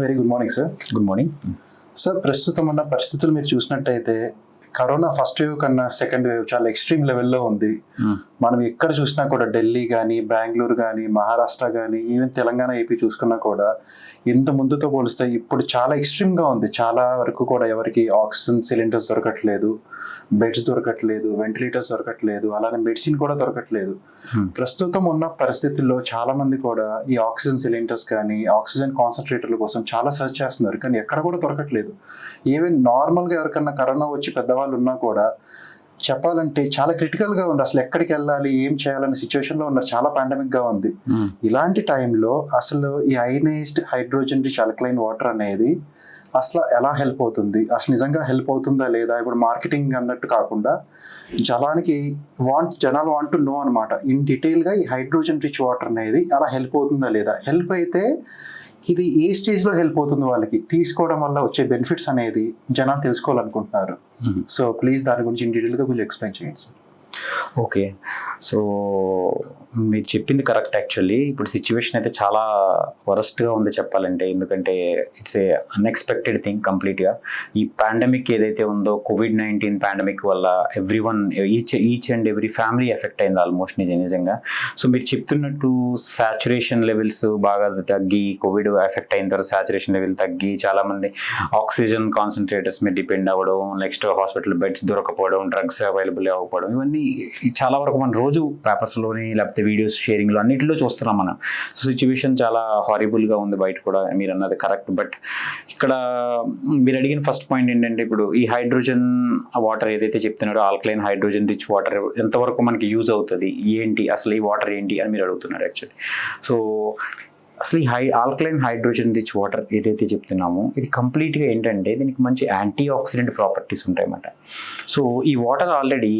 Very good morning sir. Good morning. Sir, ప్రస్తుతం ఉన్న పరిస్థితులు మీరు చూసినట్టయితే కరోనా ఫస్ట్ వేవ్ కన్నా సెకండ్ వేవ్ చాలా ఎక్స్ట్రీమ్ లెవెల్లో ఉంది. మనం ఎక్కడ చూసినా కూడా ఢిల్లీ కానీ, బెంగళూరు కానీ, మహారాష్ట్ర కానీ, ఈవెన్ తెలంగాణ, ఏపీ చూసుకున్నా కూడా ఇంత ముందుతో పోలిస్తే ఇప్పుడు చాలా ఎక్స్ట్రీమ్గా ఉంది. చాలా వరకు కూడా ఎవరికి ఆక్సిజన్ సిలిండర్స్ దొరకట్లేదు, బెడ్స్ దొరకట్లేదు, వెంటిలేటర్స్ దొరకట్లేదు, అలానే మెడిసిన్ కూడా దొరకట్లేదు. ప్రస్తుతం ఉన్న పరిస్థితుల్లో చాలా మంది కూడా ఈ ఆక్సిజన్ సిలిండర్స్ కానీ, ఆక్సిజన్ కాన్సన్ట్రేటర్ల కోసం చాలా సెర్చ్ చేస్తున్నారు, కానీ ఎక్కడ కూడా దొరకట్లేదు. ఈవెన్ నార్మల్గా ఎవరికన్నా కరోనా వచ్చి పెద్దవాళ్ళు ఉన్నా కూడా చెప్పాలంటే చాలా క్రిటికల్గా ఉంది. అసలు ఎక్కడికి వెళ్ళాలి, ఏం చేయాలనే సిచ్యువేషన్లో ఉన్నారు. చాలా పాండమిక్గా ఉంది. ఇలాంటి టైంలో అసలు ఈ ionised hydrogen rich alkaline water అనేది అసలు ఎలా హెల్ప్ అవుతుంది, అసలు నిజంగా హెల్ప్ అవుతుందా లేదా, ఇప్పుడు మార్కెటింగ్ అన్నట్టు కాకుండా జనాలు వాంట్ టు నో అనమాట ఇన్ డీటెయిల్గా ఈ హైడ్రోజన్ రిచ్ వాటర్ అనేది అలా హెల్ప్ అవుతుందా లేదా, హెల్ప్ అయితే ఇది ఏ స్టేజ్లో హెల్ప్ అవుతుంది, వాళ్ళకి తీసుకోవడం వల్ల వచ్చే బెనిఫిట్స్ అనేది జనాలు తెలుసుకోవాలనుకుంటున్నారు. సో ప్లీజ్ దాని గురించి ఇన్ డీటెయిల్గా కొంచెం ఎక్స్ప్లెయిన్ చేయండి సార్. ఓకే, సో మీరు చెప్పింది కరెక్ట్. యాక్చువల్లీ ఇప్పుడు సిచ్యువేషన్ అయితే చాలా వరస్ట్గా ఉంది చెప్పాలంటే. ఎందుకంటే ఇట్స్ ఏ అన్ఎక్స్పెక్టెడ్ థింగ్ కంప్లీట్గా. ఈ పాండమిక్ ఏదైతే ఉందో, కోవిడ్-19 పాండమిక్ వల్ల each and every family effect అయింది ఆల్మోస్ట్ నిజంగా. సో మీరు చెప్తున్నట్టు సాచురేషన్ లెవెల్స్ బాగా తగ్గి, కోవిడ్ ఎఫెక్ట్ అయిన తర్వాత సాచురేషన్ లెవెల్ తగ్గి, చాలామంది ఆక్సిజన్ కాన్సన్ట్రేటర్స్ మీద డిపెండ్ అవ్వడం, నెక్స్ట్ హాస్పిటల్ బెడ్స్ దొరకపోవడం, డ్రగ్స్ అవైలబుల్ అవ్వకపోవడం, ఇవన్నీ చాలా వరకు మన రోజు పేపర్స్లోని లేకపోతే వీడియోస్ షేరింగ్లో అన్నింటిలో చూస్తున్నాం మనం. సో సిచ్యువేషన్ చాలా హారిబుల్గా ఉంది బయట కూడా, మీరు అన్నది కరెక్ట్. బట్ ఇక్కడ మీరు అడిగిన ఫస్ట్ పాయింట్ ఏంటంటే, ఇప్పుడు ఈ హైడ్రోజన్ వాటర్ ఏదైతే చెప్తున్నారో, ఆల్కలైన్ హైడ్రోజన్ రిచ్ వాటర్ ఎంతవరకు మనకి యూజ్ అవుతుంది, ఏంటి అసలు ఈ వాటర్ ఏంటి అని మీరు అడుగుతున్నారు యాక్చువల్లీ. సో అసలు ఈ ఆల్కలైన్ హైడ్రోజన్ రిచ్ వాటర్ ఏదైతే చెప్తున్నామో, ఇది కంప్లీట్గా ఏంటంటే దీనికి మంచి యాంటీ ఆక్సిడెంట్ ప్రాపర్టీస్ ఉంటాయన్నమాట. సో ఈ water already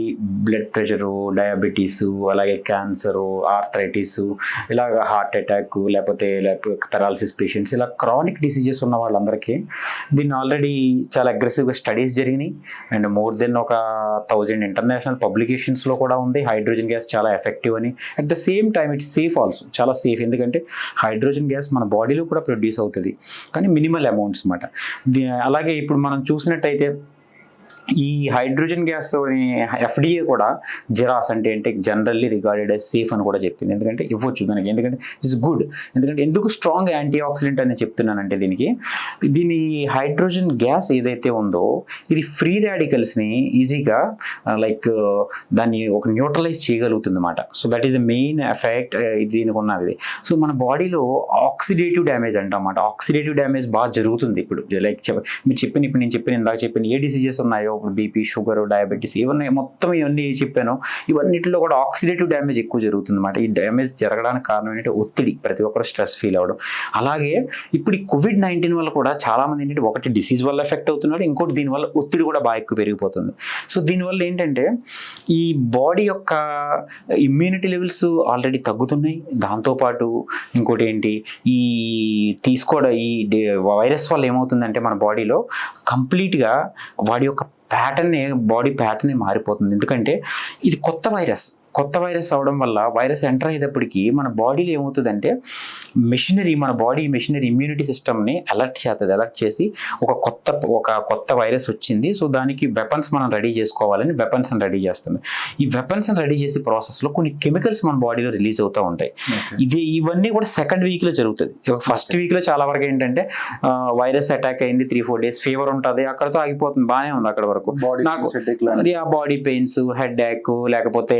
blood pressure, diabetes, అలాగే క్యాన్సరు, ఆర్థరైటిస్, ఇలాగ హార్ట్ అటాక్, లేకపోతే పెరాలసిస్ పేషెంట్స్, ఇలా క్రానిక్ డిసీజెస్ ఉన్న వాళ్ళందరికీ దీన్ని ఆల్రెడీ చాలా అగ్రెసివ్గా స్టడీస్ జరిగినాయి. అండ్ మోర్ దెన్ 1000 ఇంటర్నేషనల్ పబ్లికేషన్స్లో కూడా ఉంది హైడ్రోజన్ గ్యాస్ చాలా ఎఫెక్టివ్ అని. At the same time it's safe also, చాలా సేఫ్. ఎందుకంటే హైడ్రోజన్ గ్యాస్ మన బాడీలో కూడా ప్రొడ్యూస్ అవుతుంది, కానీ మినిమల్ అమౌంట్స్ అన్నమాట. అలాగే ఇప్పుడు మనం చూసినట్టయితే ఈ హైడ్రోజన్ గ్యాస్ FDA కూడా జెరాస్ అంటే జనరల్లీ రిగార్డెడ్ యాజ్ సేఫ్ అని కూడా చెప్పింది. ఎందుకంటే ఇవ్వచ్చు దానికి, ఎందుకంటే ఇట్స్ గుడ్. ఎందుకంటే ఎందుకు స్ట్రాంగ్ యాంటీ ఆక్సిడెంట్ అని చెప్తున్నానంటే, దీని హైడ్రోజన్ గ్యాస్ ఏదైతే ఉందో ఇది ఫ్రీ రాడికల్స్ని ఈజీగా దాన్ని ఒక న్యూట్రలైజ్ చేయగలుగుతుంది అన్నమాట. So that is the main effect దీనికి ఉన్నది. సో మన బాడీలో ఆక్సిడేటివ్ డ్యామేజ్ అంటామన్నమాట. ఆక్సిడేటివ్ డ్యామేజ్ బాగా జరుగుతుంది ఇప్పుడు. ఇప్పుడు నేను చెప్పిన ఏ డిసీజెస్ ఉన్నాయో, బీపీ, షుగర్, డయాబెటీస్, ఇవన్నీ చెప్పాను, ఇవన్నిటిలో కూడా ఆక్సిడేటివ్ డ్యామేజ్ ఎక్కువ జరుగుతుంది అన్నమాట. ఈ డ్యామేజ్ జరగడానికి కారణం ఏంటంటే ఒత్తిడి, ప్రతి ఒక్కరు స్ట్రెస్ ఫీల్ అవ్వడం. అలాగే ఇప్పుడు ఈ కోవిడ్-19 వల్ల కూడా చాలా మంది ఏంటంటే, ఒకటి డిసీజ్ వల్ల ఎఫెక్ట్ అవుతున్నాడు, ఇంకోటి దీనివల్ల ఒత్తిడి కూడా బాగా ఎక్కువ పెరిగిపోతుంది. సో దీనివల్ల ఏంటంటే ఈ బాడీ యొక్క ఇమ్యూనిటీ లెవెల్స్ ఆల్రెడీ తగ్గుతున్నాయి. దాంతోపాటు ఇంకోటి ఏంటి, ఈ వైరస్ వల్ల ఏమవుతుందంటే మన బాడీలో కంప్లీట్గా వాడి యొక్క బాడీ ప్యాటర్నే మారిపోతుంది. ఎందుకంటే ఇది కొత్త వైరస్ అవడం వల్ల, వైరస్ ఎంటర్ అయ్యేటప్పటికి మన బాడీలో ఏమవుతుందంటే మన బాడీ మెషినరీ ఇమ్యూనిటీ సిస్టమ్ని అలర్ట్ చేసి ఒక కొత్త వైరస్ వచ్చింది, సో దానికి వెపన్స్ మనం రెడీ చేసుకోవాలని వెపన్స్ రెడీ చేస్తుంది. ఈ వెపన్స్ రెడీ చేసే ప్రాసెస్లో కొన్ని కెమికల్స్ మన బాడీలో రిలీజ్ అవుతూ ఉంటాయి. ఇవన్నీ కూడా సెకండ్ వీక్లో జరుగుతుంది. ఫస్ట్ వీక్లో చాలా వరకు ఏంటంటే వైరస్ అటాక్ అయింది, 3-4 days ఫీవర్ ఉంటుంది, అక్కడతో ఆగిపోతుంది, బాగానే ఉంది అక్కడ వరకు. నాకు బాడీ పెయిన్స్, హెడ్ ఏక్, లేకపోతే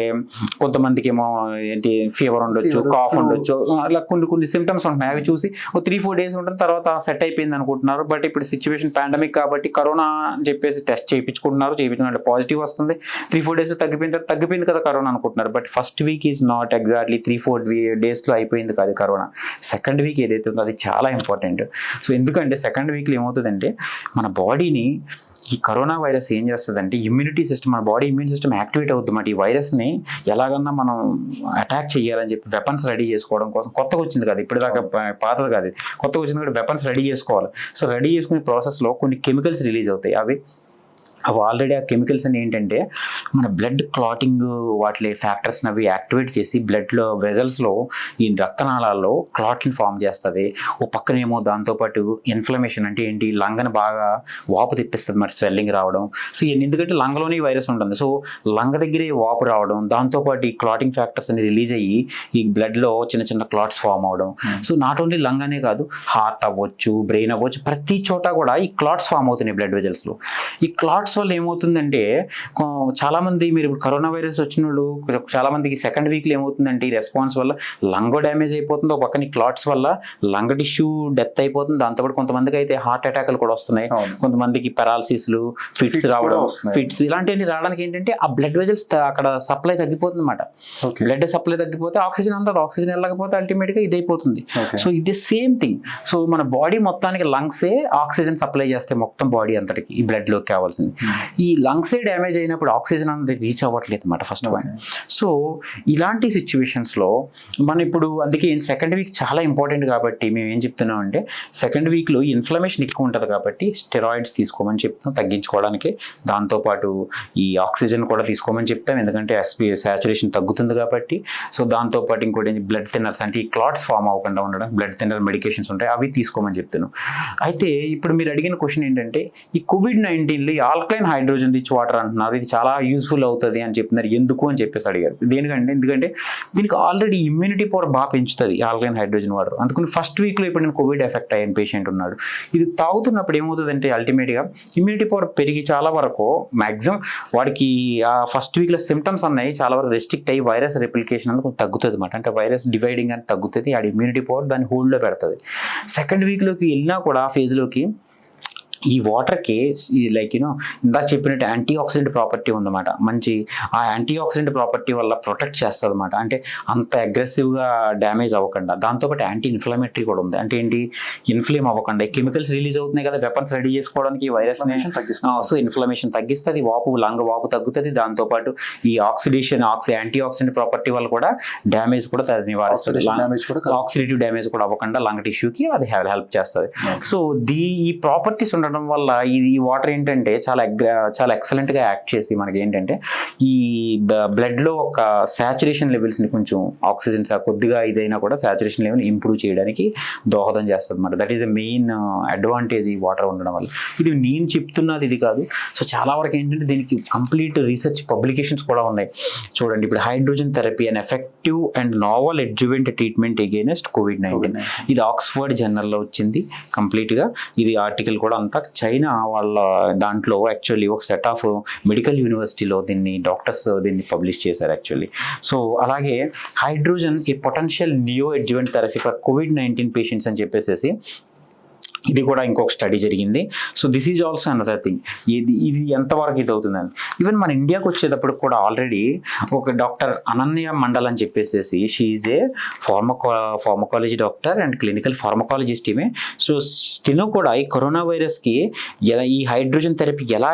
కొంతమందికి ఏమో ఏంటి ఫీవర్ ఉండొచ్చు, కాఫ్ ఉండొచ్చు, అలా కొన్ని సిమ్టమ్స్ ఉంటున్నాయి. అవి చూసి 3-4 days ఉంటుంది, తర్వాత సెట్ అయిపోయింది అనుకుంటున్నారు. బట్ ఇప్పుడు సిచ్యువేషన్ పాండమిక్ కాబట్టి కరోనా అని చెప్పేసి టెస్ట్ చేయించుకుంటే పాజిటివ్ వస్తుంది. 3-4 days తగ్గిపోయింది కదా కరోనా అనుకుంటున్నారు. But first week is not exactly 3-4 daysలో అయిపోయింది కాదు కరోనా. సెకండ్ వీక్ ఏదైతే ఉందో అది చాలా ఇంపార్టెంట్. సో ఎందుకంటే సెకండ్ వీక్లో ఏమవుతుందంటే మన బాడీని ఈ కరోనా వైరస్ ఏం చేస్తుందంటే మన బాడీ ఇమ్యూన్ సిస్టమ్ యాక్టివేట్ అవుతుంది. ఈ వైరస్ని ఎలాగన్నా మనం అటాక్ చేయాలని చెప్పి వెపన్స్ రెడీ చేసుకోవడం కోసం, కొత్తగా వచ్చింది కాదు ఇప్పటిదాకా, పాతది కాదు, కొత్తగా వచ్చింది కూడా వెపన్స్ రెడీ చేసుకోవాలి. సో రెడీ చేసుకునే ప్రాసెస్లో కొన్ని కెమికల్స్ రిలీజ్ అవుతాయి. అవి అవి ఆల్రెడీ ఆ కెమికల్స్ అని ఏంటంటే మన బ్లడ్ క్లాటింగ్ వాటి ఫ్యాక్టర్స్ని అవి యాక్టివేట్ చేసి బ్లడ్లో వెజల్స్లో ఈ రక్తనాళాల్లో క్లాట్ని ఫామ్ చేస్తుంది. ఓ పక్కనేమో దాంతోపాటు ఇన్ఫ్లమేషన్ అంటే ఏంటి, లంగని బాగా వాపు తెప్పిస్తుంది, మరి స్వెల్లింగ్ రావడం. సో ఎందుకంటే లంగలోనే వైరస్ ఉంటుంది, సో లంగ దగ్గరే వాపు రావడం, దాంతోపాటు ఈ క్లాటింగ్ ఫ్యాక్టర్స్ అని రిలీజ్ అయ్యి ఈ బ్లడ్లో చిన్న చిన్న క్లాట్స్ ఫామ్ అవడం. సో నాట్ ఓన్లీ లంగ్ అనే కాదు, హార్ట్ అవ్వచ్చు, బ్రెయిన్ అవ్వచ్చు, ప్రతి చోట కూడా ఈ క్లాట్స్ ఫామ్ అవుతున్నాయి బ్లడ్ వెజల్స్లో. ఈ క్లాట్స్ వల్ల ఏమవుతుందంటే చాలా మంది, మీరు కరోనా వైరస్ వచ్చిన వాళ్ళు చాలా మందికి సెకండ్ వీక్లో ఏమవుతుందంటే ఈ రెస్పాన్స్ వల్ల లంగ్ డ్యామేజ్ అయిపోతుంది, ఒక పక్కన క్లాట్స్ వల్ల లంగ్ టిష్యూ డెత్ అయిపోతుంది. దాంతోపాటు కొంతమందికి అయితే హార్ట్ అటాక్లు కూడా వస్తున్నాయి, కొంతమందికి పెరాలసిస్లు, ఫిట్స్ రావడం, ఫిట్స్ ఇలాంటివన్నీ రావడానికి ఏంటంటే ఆ బ్లడ్ వెజల్స్ అక్కడ సప్లై తగ్గిపోతుంది అన్నమాట. బ్లడ్ సప్లై తగ్గిపోతే ఆక్సిజన్ అంతా, ఆక్సిజన్ వెళ్ళకపోతే అల్టిమేట్గా ఇది అయిపోతుంది. సో ఇది సేమ్ థింగ్. సో మన బాడీ మొత్తానికి లంగ్సే ఆక్సిజన్ సప్లై చేస్తే మొత్తం బాడీ అంతటికి ఈ బ్లడ్లోకి కావాల్సింది. ఈ లంగ్సే డ్యామేజ్ అయినప్పుడు ఆక్సిజన్ అనేది రీచ్ అవ్వట్లేదు అన్నమాట ఫస్ట్ పాయింట్. సో ఇలాంటి సిచ్యువేషన్స్లో మనం ఇప్పుడు అందుకే సెకండ్ వీక్ చాలా ఇంపార్టెంట్ కాబట్టి మేము ఏం చెప్తున్నాం అంటే సెకండ్ వీక్లో ఇన్ఫ్లమేషన్ ఎక్కువ ఉంటుంది కాబట్టి స్టెరాయిడ్స్ తీసుకోమని చెప్తాం తగ్గించుకోవడానికి. దాంతోపాటు ఈ ఆక్సిజన్ కూడా తీసుకోమని చెప్తాం, ఎందుకంటే సాచురేషన్ తగ్గుతుంది కాబట్టి. సో దాంతోపాటు ఇంకోటి బ్లడ్ థిన్నర్స్ అంటే ఈ క్లాట్స్ ఫామ్ అవ్వకుండా ఉండడం, బ్లడ్ థిన్నర్ మెడికేషన్స్ ఉంటాయి, అవి తీసుకోమని చెప్తున్నాం. అయితే ఇప్పుడు మీరు అడిగిన క్వశ్చన్ ఏంటంటే ఈ కోవిడ్-19లో ఈ ఆల్కలైన్ హైడ్రోజన్ రిచ్ వాటర్ అంటున్నారు, ఇది చాలా యూస్ఫుల్ అవుతుంది అని చెప్తున్నారు, ఎందుకు అని చెప్పేసి అడిగారు. దేనికంటే ఎందుకంటే దీనికి ఆల్రెడీ ఇమ్యూనిటీ పవర్ బాగా పెంచుతుంది ఆల్కలైన్ హైడ్రోజన్ వాటర్. అందుకని ఫస్ట్ వీక్లో ఇప్పుడు నేను కోవిడ్ ఎఫెక్ట్ అయిన పేషెంట్ ఉన్నాడు, ఇది తాగుతున్నప్పుడు ఏమవుతుందంటే అల్టిమేట్గా ఇమ్యూనిటీ పవర్ పెరిగి చాలా వరకు మ్యాక్సిమం వాడికి ఆ ఫస్ట్ వీక్లో సిమ్టమ్స్ అన్నాయి చాలా వరకు రెస్ట్రిక్ట్ అయ్యి వైరస్ రెప్లికేషన్ అనేది కొంచెం తగ్గుతుంది అన్నమాట. అంటే వైరస్ డివైడింగ్ అని తగ్గుతుంది, ఆ ఇమ్యూనిటీ పవర్ దాన్ని హోల్డ్లో పెడుతుంది. సెకండ్ వీక్లోకి వెళ్ళినా కూడా ఆ ఫేజ్లోకి ఈ వాటర్కి లైక్ ఇందాక చెప్పినట్టు యాంటీ ఆక్సిడెంట్ ప్రాపర్టీ ఉందన్నమాట. మంచి ఆ యాంటీ ఆక్సిడెంట్ ప్రాపర్టీ వల్ల ప్రొటెక్ట్ చేస్తుంది అన్నమాట, అంటే అంత అగ్రెసివ్గా డ్యామేజ్ అవ్వకుండా. దాంతోపాటు యాంటీ ఇన్ఫ్లమేటరీ కూడా ఉంది, అంటే ఏంటి ఈ అవ్వకుండా కెమికల్స్ రిలీజ్ అవుతున్నాయి కదా వెపన్స్ రెడీ చేసుకోవడానికి ఈ వైరస్ని. సో ఇన్ఫ్లమేషన్ తగ్గిస్తుంది, లంగ్ వాపు తగ్గుతుంది. దాంతోపాటు ఈ ఆక్సిడేషన్ యాంటీ ఆక్సిడెంట్ ప్రాపర్టీ వల్ల కూడా డ్యామేజ్ కూడా నివారిస్తుంది, ఆక్సిడేటివ్ డ్యామేజ్ కూడా అవ్వకుండా లంగ్ టిష్యూకి అది హెల్ప్ చేస్తుంది. సో ఈ ప్రాపర్టీస్ ఉండడం వల్ల ఇది వాటర్ ఏంటంటే చాలా ఎక్సలెంట్గా యాక్ట్ చేసి మనకి ఏంటంటే ఈ బ్లడ్లో ఒక సాచురేషన్ లెవెల్స్ని కొంచెం ఆక్సిజన్ కొద్దిగా ఇదైనా కూడా సాచురేషన్ లెవెల్ ఇంప్రూవ్ చేయడానికి దోహదం చేస్తుంది అన్నమాట. That is the main advantage ఈ వాటర్ ఉండడం వల్ల. ఇది నేను చెప్తున్నది ఇది కాదు. సో చాలా వరకు ఏంటంటే దీనికి కంప్లీట్ రీసెర్చ్ పబ్లికేషన్స్ కూడా ఉన్నాయి. చూడండి ఇప్పుడు hydrogen therapy and effective and novel adjuvant treatment against కోవిడ్-19, ఇది ఆక్స్ఫర్డ్ జర్నల్లో వచ్చింది కంప్లీట్గా. ఇది ఆర్టికల్ కూడా అంతా చైనా వాళ్ళ దాంట్లో యాక్చువల్లీ ఒక సెట్ ఆఫ్ మెడికల్ యూనివర్సిటీలో డాక్టర్స్ దీన్ని పబ్లిష్ చేశారు యాక్చువల్లీ. సో అలాగే hydrogen A potential neo adjuvant therapy for COVID-19 patients అని చెప్పేసి ఇది కూడా ఇంకొక స్టడీ జరిగింది. So this is also another thing. ఇది ఎంతవరకు ఇది అవుతుందని ఈవెన్ మన ఇండియాకి వచ్చేటప్పుడు కూడా ఆల్రెడీ ఒక డాక్టర్ అనన్య మండల్ అని చెప్పేసి she is a pharmacology doctor and clinical pharmacologist ఈమె. సో తిను కూడా ఈ కరోనా వైరస్కి ఈ హైడ్రోజన్ థెరపీ ఎలా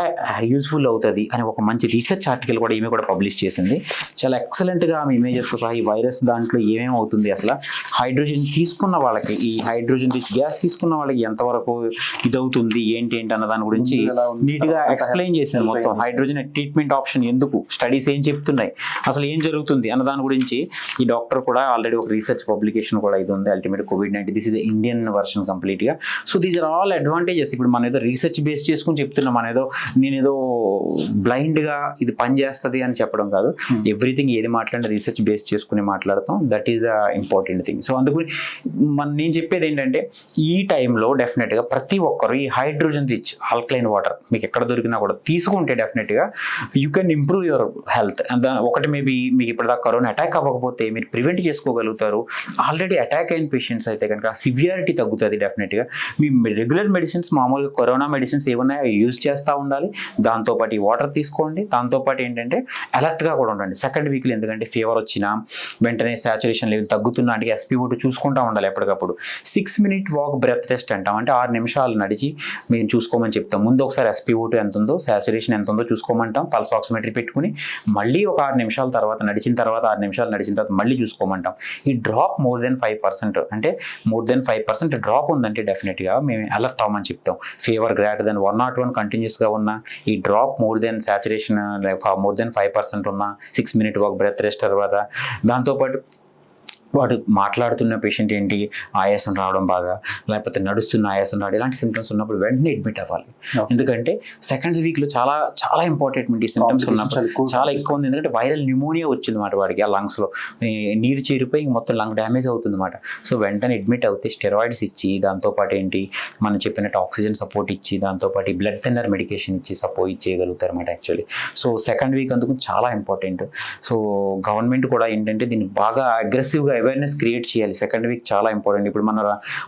యూజ్ఫుల్ అవుతుంది అని ఒక మంచి రీసెర్చ్ ఆర్టికల్ కూడా ఈమె కూడా పబ్లిష్ చేసింది. చాలా ఎక్సలెంట్గా ఆమె ఇమేజెస్తో సహా ఈ వైరస్ దాంట్లో ఏమేమి అవుతుంది, అసలు హైడ్రోజన్ తీసుకున్న వాళ్ళకి, ఈ హైడ్రోజన్ రిచ్ గ్యాస్ తీసుకున్న వాళ్ళకి ఎంతవరకు ఇదవుతుంది ఏంటి అన్న దాని గురించి నీట్గా ఎక్స్ప్లెయిన్ చేశాను. మొత్తం హైడ్రోజన్ ట్రీట్మెంట్ ఆప్షన్ ఎందుకు, స్టడీస్ ఏం చెప్తున్నాయి, అసలు ఏం జరుగుతుంది అన్న దాని గురించి ఈ డాక్టర్ కూడా ఆల్రెడీ ఒక రీసెర్చ్ పబ్లికేషన్ కూడా ఇది ఉంది, అల్టిమేట్ కోవిడ్-19. దిస్ ఈజ్ ఇండియన్ వర్షన్ కంప్లీట్గా. So these are all advantages. ఇప్పుడు మనం ఏదో రీసెర్చ్ బేస్ చేసుకుని చెప్తున్నాం, నేనేదో బ్లైండ్గా ఇది పని చేస్తుంది అని చెప్పడం కాదు. ఎవ్రీథింగ్ ఏది మాట్లాడినా రీసెర్చ్ బేస్ చేసుకుని మాట్లాడతాం, that is the important thing. So అందుకు నేను చెప్పేది ఏంటంటే ఈ టైంలో డెఫినెట్గా ప్రతి ఒక్కరు ఈ హైడ్రోజన్ రిచ్ ఆల్కలైన్ వాటర్ మీకు ఎక్కడ దొరికినా కూడా తీసుకుంటే డెఫినెట్గా you can improve your health. ఒకటి మేబీ మీకు ఇప్పటిదాకా కరోనా అటాక్ అవ్వకపోతే మీరు ప్రివెంట్ చేసుకోగలుగుతారు. ఆల్రెడీ అటాక్ అయిన పేషెంట్స్ అయితే కనుక సివియారిటీ తగ్గుతుంది డెఫినెట్గా. మీ రెగ్యులర్ మెడిసిన్స్ మామూలుగా కరోనా మెడిసిన్స్ ఏమున్నాయో యూజ్ చేస్తూ ఉండాలి, దాంతోపాటు ఈ వాటర్ తీసుకోండి. దాంతోపాటు ఏంటంటే అలర్ట్గా కూడా ఉండండి సెకండ్ వీక్లో, ఎందుకంటే ఫీవర్ వచ్చినా వెంటనే సాచురేషన్ లెవెల్ తగ్గుతున్నా అంటే SpO2 చూసుకుంటూ ఉండాలి ఎప్పటికప్పుడు. 6 minute వాక్ బ్రెత్ టెస్ట్ అంటాం, అంటే 6 నిమిషాలు నడిచి మేము చూసుకోమని చెప్తాం. ముందు ఒకసారి SpO2 ఎంత ఉందో, సాచురేషన్ ఎంత ఉందో చూసుకోమంటాం, పల్స్ ఆక్సిమెట్రీ పెట్టుకుని మళ్ళీ ఒక 6 నిమిషాల తర్వాత నడిచిన తర్వాత 6 నిమిషాలు నడిచిన తర్వాత మళ్ళీ చూసుకోమంటాం. ఈ డ్రాప్ మోర్ దెన్ 5% అంటే మోర్ దెన్ 5% డ్రాప్ ఉందంటే డెఫినెట్గా మేము అలర్ట్ అవ్వమని చెప్తాం. ఫీవర్ గ్రేటర్ దెన్ 101 కంటిన్యూస్గా ఉన్న, ఈ drop more than saturation more than 5% ఉన్న, 6 minute వాక్ బ్రెత్ రెస్ట్ తర్వాత, దాంతోపాటు వాడు మాట్లాడుతున్న పేషెంట్ ఏంటి ఆయాసం రావడం బాగా, లేకపోతే నడుస్తున్న ఆయాసం రావడం, ఇలాంటి సిమ్టమ్స్ ఉన్నప్పుడు వెంటనే అడ్మిట్ అవ్వాలి. ఎందుకంటే సెకండ్ వీక్లో చాలా చాలా ఇంపార్టెంట్ ఈ సిమ్టమ్స్ ఉన్నప్పుడు చాలా ఎక్కువ ఉంది. ఎందుకంటే వైరల్ న్యూమోనియా వచ్చింది అన్నమాట వాడికి, ఆ లంగ్స్లో నీరు చేరిపోయి మొత్తం లంగ్ డ్యామేజ్ అవుతుంది అన్నమాట. సో వెంటనే అడ్మిట్ అవుతే స్టెరాయిడ్స్ ఇచ్చి, దాంతోపాటు ఏంటి మనం చెప్పినట్టు ఆక్సిజన్ సపోర్ట్ ఇచ్చి, దాంతోపాటు బ్లడ్ థిన్నర్ మెడికేషన్ ఇచ్చి సపోర్ట్ ఇచ్చేయగలుగుతారు అన్నమాట యాక్చువల్లీ. సో సెకండ్ వీక్ అందుకు చాలా ఇంపార్టెంట్. సో గవర్నమెంట్ కూడా ఏంటంటే దీన్ని బాగా అగ్రెసివ్గా అవేర్నెస్ క్రియేట్ చేయాలి. సెకండ్ వీక్ చాలా ఇంపార్టెంట్. ఇప్పుడు మన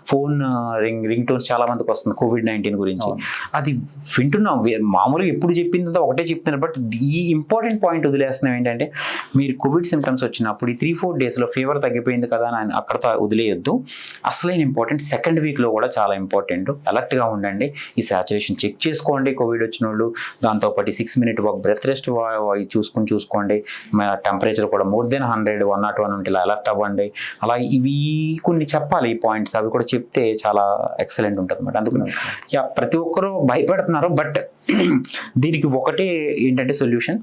ఫోన్ రింగ్ టోన్స్ చాలా మందికి వస్తుంది COVID-19 గురించి, అది వింటున్నాం. మామూలుగా ఎప్పుడు చెప్పిందంతా ఒకటే చెప్తున్నారు, బట్ ఈ ఇంపార్టెంట్ పాయింట్ వదిలేస్తున్నాం. ఏంటంటే మీరు కోవిడ్ సిమ్టమ్స్ వచ్చినప్పుడు ఈ 3-4 daysలో ఫీవర్ తగ్గిపోయింది కదా అని అక్కడ వదిలేయొద్దు. అసలైన ఇంపార్టెంట్ సెకండ్ వీక్లో కూడా చాలా ఇంపార్టెంట్. అలర్ట్గా ఉండండి, ఈ సాచురేషన్ చెక్ చేసుకోండి కోవిడ్ వచ్చిన వాళ్ళు, దాంతోపాటు 6 minute వాక్ బ్రెత్ రెస్ట్ చూసుకోండి, టెంపరేచర్ కూడా మోర్ దెన్ 100, 101 ఉంటే ఇలా అలర్ట్ అవ్వండి. అలా ఇవి కొన్ని చెప్పాలి ఈ పాయింట్స్, అవి కూడా చెప్తే చాలా ఎక్సలెంట్ ఉంటుంది అన్నమాట. అందుకని ప్రతి ఒక్కరూ భయపడుతున్నారు, బట్ దీనికి ఒకటే ఏంటంటే సొల్యూషన్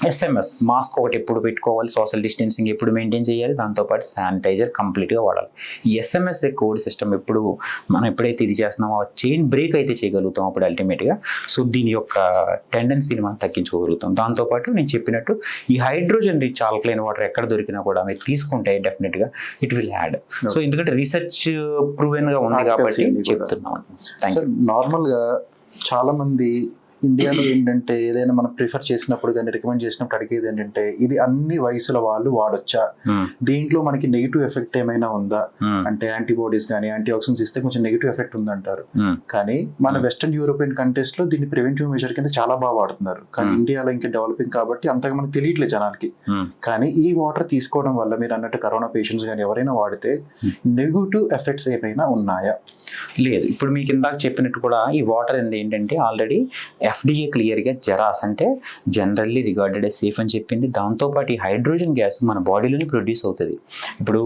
SMS మాస్క్ ఒకటి ఎప్పుడు పెట్టుకోవాలి, సోషల్ డిస్టెన్సింగ్ ఎప్పుడు మెయింటైన్ చేయాలి, దాంతోపాటు శానిటైజర్ కంప్లీట్గా వాడాలి. ఈ SMS కోడ్ సిస్టమ్ మనం ఎప్పుడైతే ఇది చేస్తున్నామో చైన్ బ్రేక్ అయితే చేయగలుగుతాం అప్పుడు అల్టిమేట్గా. సో దీని యొక్క టెండెన్సీని మనం తగ్గించుకోగలుగుతాం. దాంతోపాటు నేను చెప్పినట్టు ఈ హైడ్రోజన్ రిచ్ ఆల్కలైన్ వాటర్ ఎక్కడ దొరికినా కూడా మీరు తీసుకుంటే డెఫినెట్గా ఇట్ విల్ యాడ్. సో ఎందుకంటే రీసెర్చ్ ప్రూవెన్గా ఉంది కాబట్టి చెప్తున్నాం. నార్మల్గా చాలా మంది ఇండియాలో ఏంటంటే ఏదైనా మనం ప్రిఫర్ చేసినప్పుడు కానీ రికమెండ్ చేసినప్పుడు అడిగేది ఏంటంటే ఇది అన్ని వయసుల వాళ్ళు వాడొచ్చా, దీంట్లో మనకి నెగిటివ్ ఎఫెక్ట్ ఏమైనా ఉందా అంటే యాంటీబాడీస్ కానీ యాంటీ ఆక్సిడెంట్స్ ఇస్తే కొంచెం నెగిటివ్ ఎఫెక్ట్ ఉందంటారు. కానీ మన వెస్టర్న్ యూరోపియన్ కంట్రీస్ లో దీన్ని ప్రివెంటివ్ మెజర్ కింద చాలా బాగా వాడుతున్నారు. కానీ ఇండియాలో ఇంకా డెవలపింగ్ కాబట్టి అంతగా మనకు తెలియట్లేదు జనాలకి. కానీ ఈ వాటర్ తీసుకోవడం వల్ల మీరు అన్నట్టు కరోనా పేషెంట్స్ కానీ ఎవరైనా వాడితే నెగిటివ్ ఎఫెక్ట్స్ ఏమైనా ఉన్నాయా? లేదు. ఇప్పుడు మీకు ఇందాక చెప్పినట్టు కూడా ఈ వాటర్ ఏంటంటే ఆల్రెడీ FDA క్లియర్గా జెరాస్ అంటే జనరల్లీ రిగార్డెడ్ as సేఫ్ అని చెప్పింది. దాంతోపాటు ఈ హైడ్రోజన్ గ్యాస్ మన బాడీలోనే ప్రొడ్యూస్ అవుతుంది. ఇప్పుడు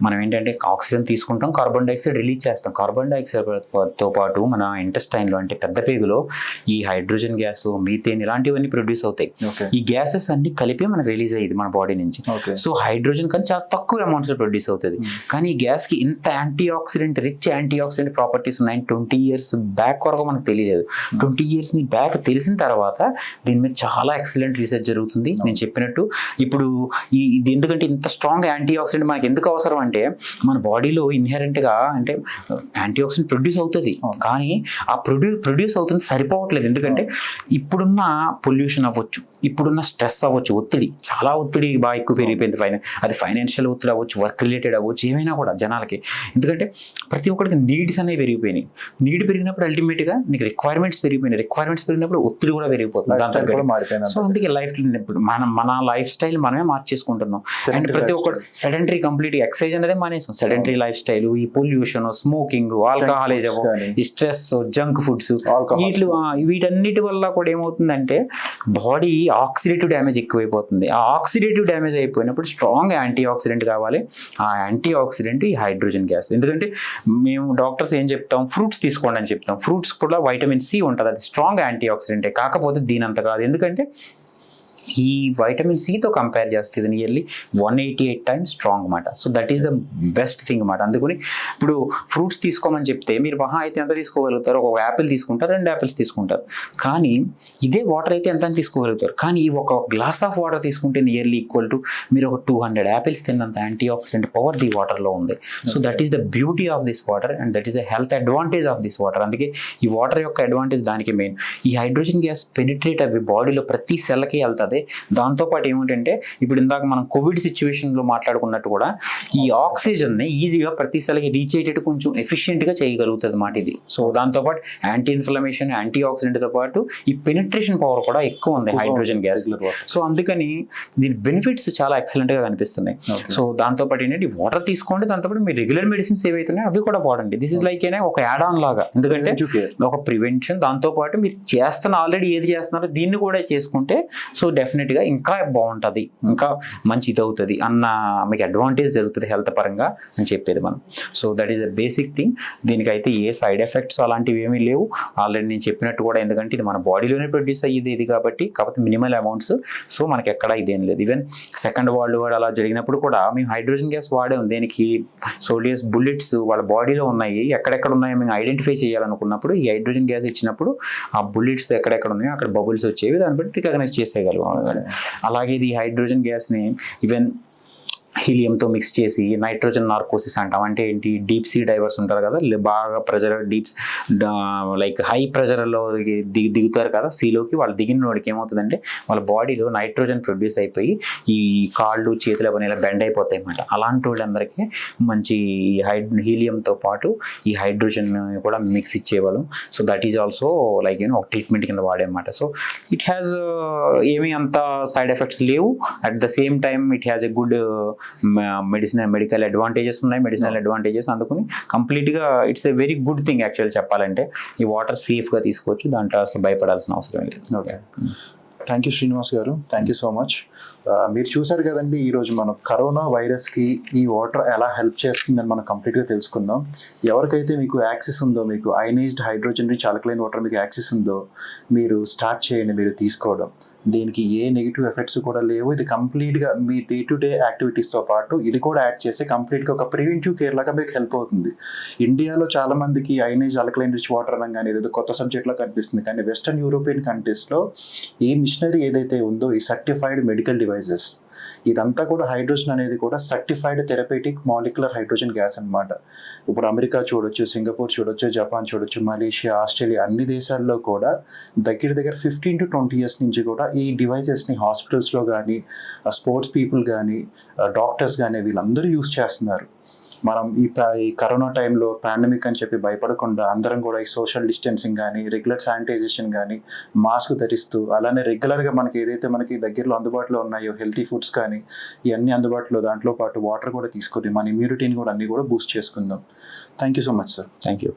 మనం ఏంటంటే ఆక్సిజన్ తీసుకుంటాం, కార్బన్ డైఆక్సైడ్ రిలీజ్ చేస్తాం. కార్బన్ డైఆక్సైడ్తో పాటు మన ఇంటెస్టైన్లో అంటే పెద్ద పేగులో ఈ హైడ్రోజన్ గ్యాస్, మీథేన్ ఇలాంటివన్నీ ప్రొడ్యూస్ అవుతాయి. ఈ గ్యాసెస్ అన్ని కలిపి మనకు రిలీజ్ అయ్యింది మన బాడీ నుంచి. సో హైడ్రోజన్ కానీ చాలా తక్కువ అమౌంట్స్ ప్రొడ్యూస్ అవుతుంది. కానీ ఈ గ్యాస్కి ఇంత రిచ్ యాంటీ ఆక్సిడెంట్ ప్రాపర్టీస్ ఉన్నాయి. 20 years బ్యాక్ వరకు మనకు తెలియలేదు. 20 years బ్యాక్ తెలిసిన తర్వాత దీని మీద చాలా ఎక్సలెంట్ రీసెర్చ్ జరుగుతుంది. నేను చెప్పినట్టు ఇప్పుడు ఇది ఎందుకంటే ఇంత స్ట్రాంగ్ యాంటీ ఆక్సిడెంట్ మనకి ఎందుకు అవసరం అంటే మన బాడీలో ఇన్హెరెంట్గా అంటే యాంటీ ఆక్సిడెంట్ ప్రొడ్యూస్ అవుతుంది, కానీ ఆ ప్రొడ్యూస్ అవుతుంది సరిపోవట్లేదు. ఎందుకంటే ఇప్పుడున్న పొల్యూషన్ అవ్వచ్చు, ఇప్పుడున్న స్ట్రెస్ అవ్వచ్చు, చాలా ఒత్తిడి బాగా ఎక్కువ పెరిగిపోయింది. అది ఫైనాన్షియల్ ఒత్తిడి అవ్వచ్చు, వర్క్ రిలేటెడ్ అవ్వచ్చు, ఏమైనా కూడా జనాలకి. ఎందుకంటే ప్రతి ఒక్కరికి నీడ్స్ అనేవి పెరిగిపోయినాయి. నీడ్ పెరిగినప్పుడు అల్టిమేట్గా నీకు రిక్వైర్మెంట్స్ పెరిగినప్పుడు ఒత్తిడి కూడా పెరిగిపోతుంది. సో అందుకే మన లైఫ్ స్టైల్ మనమే మార్చేసుకుంటున్నాం. అండ్ ప్రతి ఒక్కరు సెడెంటరీ కంప్లీట్ ఎక్సర్సైజ్ అనేది మానేసాం. సెడెంటరీ లైఫ్ స్టైల్, ఈ పొల్యూషన్, స్మోకింగ్, ఆల్కహాలిజం, ఈ స్ట్రెస్, జంక్ ఫుడ్స్, వీటన్నిటి వల్ల కూడా ఏమవుతుందంటే బాడీ ఆక్సిడేటివ్ డ్యామేజ్ ఎక్కువైపోతుంది. ఆ ఆక్సిడేటివ్ డ్యామేజ్ అయిపోయినప్పుడు స్ట్రాంగ్ యాంటీ ఆక్సిడెంట్ కావాలి. ఆ యాంటీ ఆక్సిడెంట్ ఈ హైడ్రోజన్ గ్యాస్. ఎందుకంటే మేము డాక్టర్స్ ఏం చెప్తాం, ఫ్రూట్స్ తీసుకోండి అని చెప్తాం. ఫ్రూట్స్ కూడా వైటమిన్ C ఉంటుంది, అది స్ట్రాంగ్ యాంటీ ఆక్సిడెంటే. కాకపోతే దీనంత కాదు. ఎందుకంటే ఈ వైటమిన్ సితో కంపేర్ చేస్తే ఇది నియర్లీ 188 times స్ట్రాంగ్ అన్నమాట. So that is the best thing అన్నమాట. అందుకని ఇప్పుడు ఫ్రూట్స్ తీసుకోమని చెప్తే మీరు మహా అయితే ఎంత తీసుకోగలుగుతారు? ఒక యాపిల్ తీసుకుంటారు, 2 apples తీసుకుంటారు. కానీ ఇదే వాటర్ అయితే ఎంత తీసుకోగలుగుతారు? కానీ ఒక గ్లాస్ ఆఫ్ వాటర్ తీసుకుంటే నియర్లీ ఈక్వల్ టు మీరు ఒక 200 apples తిన్నంత యాంటీ ఆక్సిడెంట్ పవర్ ది వాటర్లో ఉంది. So that is the beauty of this water and that is the health advantage of this water. అందుకే ఈ వాటర్ యొక్క అడ్వాంటేజ్ దానికి మెయిన్. ఈ హైడ్రోజన్ గ్యాస్ పెనిట్రేట్ అవి బాడీలో ప్రతి సెల్కి వెళ్తుంది. అదే దాంతోపాటు ఏమిటంటే ఇప్పుడు ఇందాక మనం కోవిడ్ సిచ్యువేషన్లో మాట్లాడుకున్నట్టు కూడా ఈ ఆక్సిజన్ని ఈజీగా ప్రతి సెల్కి రీచ్ అయ్యేటట్టు కొంచెం ఎఫిషియెంట్గా చేయగలుగుతుంది అన్నమాట ఇది. సో దాంతోపాటు యాంటీ ఇన్ఫ్లమేషన్, యాంటీ ఆక్సిడెంట్తో పాటు ఈ పెనిట్రేషన్ పవర్ కూడా ఎక్కువ ఉంది హైడ్రోజన్ గ్యాస్. సో అందుకని దీని బెనిఫిట్స్ చాలా ఎక్సలెంట్గా కనిపిస్తున్నాయి. సో దాంతోపాటు ఏంటంటే వాటర్ తీసుకోండి, దాంతోపాటు మీ రెగ్యులర్ మెడిసిన్స్ ఏవైతున్నాయో అవి కూడా వాడండి. దిస్ ఇస్ లైక్ ఒక యాడ్ ఆన్ లాగా, ఎందుకంటే ఒక ప్రివెన్షన్. దాంతోపాటు మీరు ఆల్రెడీ ఏది చేస్తున్నారో దీన్ని కూడా చేసుకుంటే సో డెఫినెట్గా ఇంకా బాగుంటుంది, ఇంకా మంచి ఇది అవుతుంది అన్న మీకు అడ్వాంటేజ్ జరుగుతుంది హెల్త్ పరంగా అని చెప్పేది మనం. So that is the basic thing. దీనికైతే ఏ సైడ్ ఎఫెక్ట్స్ అలాంటివి ఏమీ లేవు. ఆల్రెడీ నేను చెప్పినట్టు కూడా, ఎందుకంటే ఇది మన బాడీలోనే ప్రొడ్యూస్ అయ్యేది ఇది కాబట్టి, కాకపోతే మినిమల్ అమౌంట్స్. సో మనకి ఎక్కడ ఇదేం లేదు. ఈవెన్ సెకండ్ వరల్డ్ వార్ అలా జరిగినప్పుడు కూడా మేము హైడ్రోజన్ గ్యాస్ వాడాం. దేనికి? సోల్జర్స్ బుల్లెట్స్ వాళ్ళ బాడీలో ఉన్నాయి, ఎక్కడెక్కడ ఉన్నాయో మేము ఐడెంటిఫై చేయాలనుకున్నప్పుడు ఈ హైడ్రోజన్ గ్యాస్ ఇచ్చినప్పుడు ఆ బుల్లెట్స్ ఎక్కడెక్కడ ఉన్నాయో అక్కడ బబుల్స్ వచ్చేవి, దాన్ని బట్టి రికగ్నైజ్ చేసేయగలం. అలాగే ఇది హైడ్రోజన్ గ్యాస్ని ఈవెన్ హీలియంతో మిక్స్ చేసి నైట్రోజన్ నార్కోసిస్ అంటాం. అంటే ఏంటి? డీప్ సీ డైవర్స్ ఉంటారు కదా, బాగా ప్రెజర్ లైక్ హై ప్రెజర్లో దిగుతారు కదా సీలోకి. వాళ్ళు దిగిన వాడికి ఏమవుతుందంటే వాళ్ళ బాడీలో నైట్రోజన్ ప్రొడ్యూస్ అయిపోయి ఈ కాళ్ళు చేతులు అవన్నీ ఇలా బెండ్ అయిపోతాయి అన్నమాట. అలాంటి వాళ్ళందరికీ మంచి హీలియంతో పాటు ఈ హైడ్రోజన్ కూడా మిక్స్ ఇచ్చేవాళ్ళం. So that is also like ఒక ట్రీట్మెంట్ కింద వాడేమాట. సో ఇట్ హ్యాస్ ఏమీ అంత సైడ్ ఎఫెక్ట్స్ లేవు. At the same time it has a good medical advantages ఉన్నాయి, మెడిసినల్ అడ్వాంటేజెస్. అందుకని కంప్లీట్గా it's a very good thing actual చెప్పాలంటే. ఈ వాటర్ సేఫ్గా తీసుకోవచ్చు, దాంట్లో అసలు భయపడాల్సిన అవసరం లేదు. ఓకే, థ్యాంక్ యూ శ్రీనివాస్ గారు, థ్యాంక్ యూ సో మచ్. మీరు చూసారు కదండి, ఈరోజు మనం కరోనా వైరస్కి ఈ వాటర్ ఎలా హెల్ప్ చేస్తుందని మనం కంప్లీట్గా తెలుసుకుందాం. ఎవరికైతే మీకు యాక్సెస్ ఉందో, మీకు ionised hydrogen rich alkaline water మీకు యాక్సెస్ ఉందో, మీరు స్టార్ట్ చేయండి మీరు తీసుకోవడం. దీనికి ఏ నెగిటివ్ ఎఫెక్ట్స్ కూడా లేవు. ఇది కంప్లీట్గా మీ డే టు డే యాక్టివిటీస్తో పాటు ఇది కూడా యాడ్ చేస్తే కంప్లీట్గా ఒక ప్రివెంటివ్ కేర్ లాగా మీకు హెల్ప్ అవుతుంది. ఇండియాలో చాలామందికి ఐనేజ్ ఆల్కలైన్ రిచ్ వాటర్ అనగానే ఏదో కొత్త సబ్జెక్ట్లా కనిపిస్తుంది, కానీ వెస్టర్న్ యూరోపియన్ కంట్రీస్లో ఈ మిషనరీ ఏదైతే ఉందో ఈ సర్టిఫైడ్ మెడికల్ డివైజెస్, ఇదంతా కూడా హైడ్రోజన్ అనేది కూడా సర్టిఫైడ్ థెరపేటిక్ మాలిక్యులర్ హైడ్రోజన్ గ్యాస్ అనమాట. ఇప్పుడు అమెరికా చూడొచ్చు, సింగపూర్ చూడొచ్చు, జపాన్ చూడొచ్చు, మలేషియా, ఆస్ట్రేలియా అన్ని దేశాల్లో కూడా దగ్గర 15 to 20 years నుంచి కూడా ఈ డివైజెస్ని హాస్పిటల్స్లో కానీ, స్పోర్ట్స్ పీపుల్ కానీ, డాక్టర్స్ కానీ వీళ్ళందరూ యూజ్ చేస్తున్నారు. మనం ఈ కరోనా టైంలో పాండమిక్ అని చెప్పి భయపడకుండా అందరం కూడా ఈ సోషల్ డిస్టెన్సింగ్ కానీ, రెగ్యులర్ శానిటైజేషన్ కానీ, మాస్క్ ధరిస్తూ, అలానే రెగ్యులర్గా మనకి ఏదైతే మనకి దగ్గరలో అందుబాటులో ఉన్నాయో హెల్తీ ఫుడ్స్ కానీ ఇవన్నీ అందుబాటులో, దాంట్లో పాటు వాటర్ కూడా తీసుకొని మన ఇమ్యూనిటీని కూడా అన్నీ కూడా బూస్ట్ చేసుకుందాం. Thank you so much sir. Thank you.